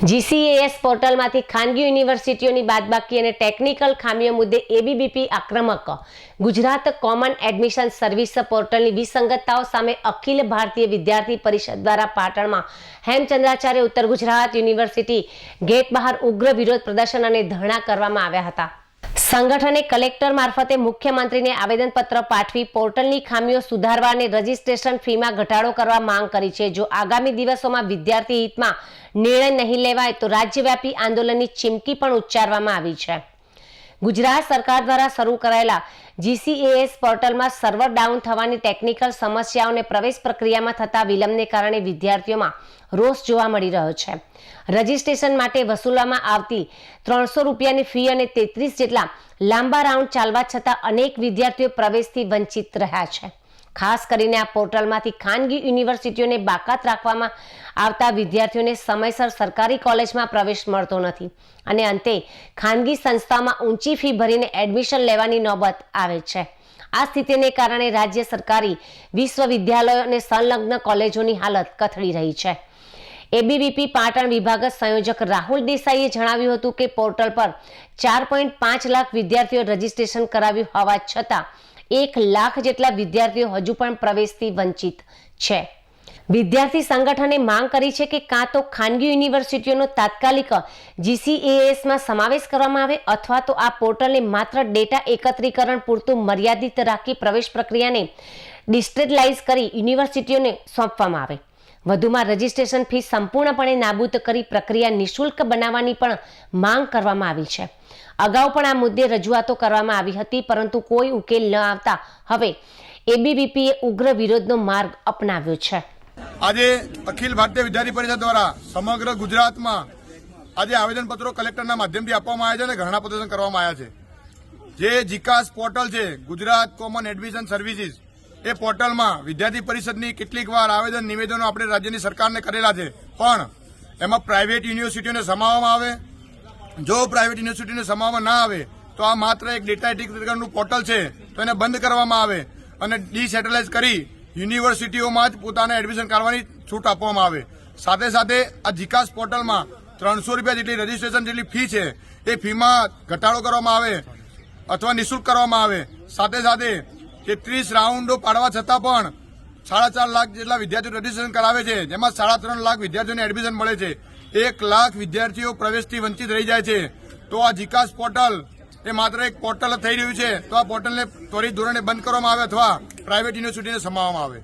GCAS પોર્ટલમાંથી ખાનગી યુનિવર્સિટીઓની બાદબાકી અને ટેકનિકલ ખામીઓ મુદ્દે એબીવીપી આક્રમક. ગુજરાત કોમન એડમિશન સર્વિસ પોર્ટલની વિસંગતતાઓ સામે અખિલ ભારતીય વિદ્યાર્થી પરિષદ દ્વારા પાટણમાં હેમચંદ્રાચાર્ય ઉત્તર ગુજરાત યુનિવર્સિટી ગેટ બહાર ઉગ્ર વિરોધ પ્રદર્શન અને ધરણા કરવામાં આવ્યા હતા. સંગઠને કલેક્ટર મારફતે મુખ્યમંત્રીને આવેદનપત્ર પાઠવી પોર્ટલની ખામીઓ સુધારવા અને રજીસ્ટ્રેશન ફીમાં ઘટાડો કરવા માંગ કરી છે. જો આગામી દિવસોમાં વિદ્યાર્થી હિતમાં નિર્ણય નહીં લેવાય તો રાજ્યવ્યાપી આંદોલનની ચીમકી પણ ઉચ્ચારવામાં આવી છે. ગુજરાત સરકાર દ્વારા શરૂ કરાયેલા GCAS પોર્ટલમાં સર્વર ડાઉન થવાની ટેકનિકલ સમસ્યાઓને પ્રવેશ પ્રક્રિયામાં થતા વિલંબને કારણે વિદ્યાર્થીઓમાં રોષ જોવા મળી રહ્યો છે. રજીસ્ટ્રેશન માટે વસૂલવામાં આવતી 300 રૂપિયાની ફી અને 33 જેટલા લાંબા રાઉન્ડ ચાલવા છતાં અનેક વિદ્યાર્થીઓ પ્રવેશથી વંચિત રહ્યા છે. ખાસ કરીને આ પોર્ટલમાંથી ખાનગી યુનિવર્સિટીઓને બાકાત રાખવામાં આવતા વિદ્યાર્થીઓને સમયસર સરકારી કોલેજમાં પ્રવેશ મળતો નથી અને અંતે ખાનગી સંસ્થામાં ઊંચી ફી ભરીને એડમિશન લેવાની નોબત આવે છે. આ સ્થિતિને કારણે રાજ્ય સરકારી વિશ્વવિદ્યાલયો અને સંલગ્ન કોલેજોની હાલત કથળી રહી છે. એબીવીપી પાટણ વિભાગ સંયોજક રાહુલ દેસાઈએ જણાવ્યું હતું કે પોર્ટલ પર 4.5 લાખ વિદ્યાર્થીઓ રજીસ્ટ્રેશન કરાવ્યું હોવા છતાં 1 લાખ જેટલા વિદ્યાર્થીઓ હજુ પણ પ્રવેશથી વંચિત છે. વિદ્યાર્થી સંગઠને માંગ કરી છે કે કાં તો ખાનગી યુનિવર્સિટીઓનો તાત્કાલિક GCAS માં સમાવેશ કરવામાં આવે અથવા તો આ પોર્ટલને માત્ર ડેટા એકત્રીકરણ પૂરતું મર્યાદિત રાખી પ્રવેશ પ્રક્રિયાને ડિજિટલાઇઝ કરી યુનિવર્સિટીઓને સોંપવામાં આવે. વધુમાં રજીસ્ટ્રેશન ફી સંપૂર્ણપણે નાબૂદ કરી પ્રક્રિયા નિઃશુલ્ક બનાવવાની પણ માંગ કરવામાં આવી છે. અગાઉ પણ આ મુદ્દે રજૂઆતો કરવામાં આવી હતી પરંતુ કોઈ ઉકેલ ન આવતા હવે એબીવીપીએ ઉગ્ર વિરોધનો માર્ગ અપનાવ્યો છે. આજે અખિલ ભારતીય વિદ્યાર્થી પરિષદ દ્વારા સમગ્ર ગુજરાતમાં આજે આવેદનપત્રો કલેક્ટરના માધ્યમથી આપવામાં આવ્યા છે અને ધરણા પ્રદર્શન કરવામાં આવ્યા છે. જે GCAS પોર્ટલ છે, ગુજરાત કોમન એડમિશન સર્વિસીસ, એ પોર્ટલમાં વિદ્યાર્થી પરિષદની કેટલીક વાર આવેદન નિવેદનો આપણે રાજ્યની સરકારને કરેલા છે, પણ એમાં પ્રાઇવેટ યુનિવર્સિટીઓને સમાવવામાં આવે. જો પ્રાઇવેટ યુનિવર્સિટીને સમાવવામાં ના આવે તો આ માત્ર એક ડેટા એકત્રીકરણનું પોર્ટલ છે તો એને બંધ કરવામાં આવે અને ડિસેન્ટ્રલાઇઝ કરી યુનિવર્સિટીઓમાં જ પોતાને એડમિશન કરવાની છૂટ આપવામાં આવે. સાથે સાથે આ GCAS પોર્ટલમાં 300 રૂપિયા જેટલી રજીસ્ટ્રેશન જેટલી ફી છે એ ફીમાં ઘટાડો કરવામાં આવે અથવા નિઃશુલ્ક કરવામાં આવે. સાથે સાથે 33 રાઉન્ડો પાડવા છતાં પણ 4.5 લાખ જેટલા વિદ્યાર્થીઓ રજીસ્ટ્રેશન કરાવે છે, જેમાં 3.5 લાખ વિદ્યાર્થીઓને એડમિશન મળે છે. 1 લાખ વિદ્યાર્થીઓ પ્રવેશથી વંચિત રહી જાય છે. તો આ GCAS પોર્ટલ એ માત્ર એક પોર્ટલ થઈ રહ્યું છે, તો આ પોર્ટલને ત્વરિત ધોરણે બંધ કરવામાં આવે અથવા પ્રાઇવેટ યુનિવર્સિટીને સમાવવામાં આવે.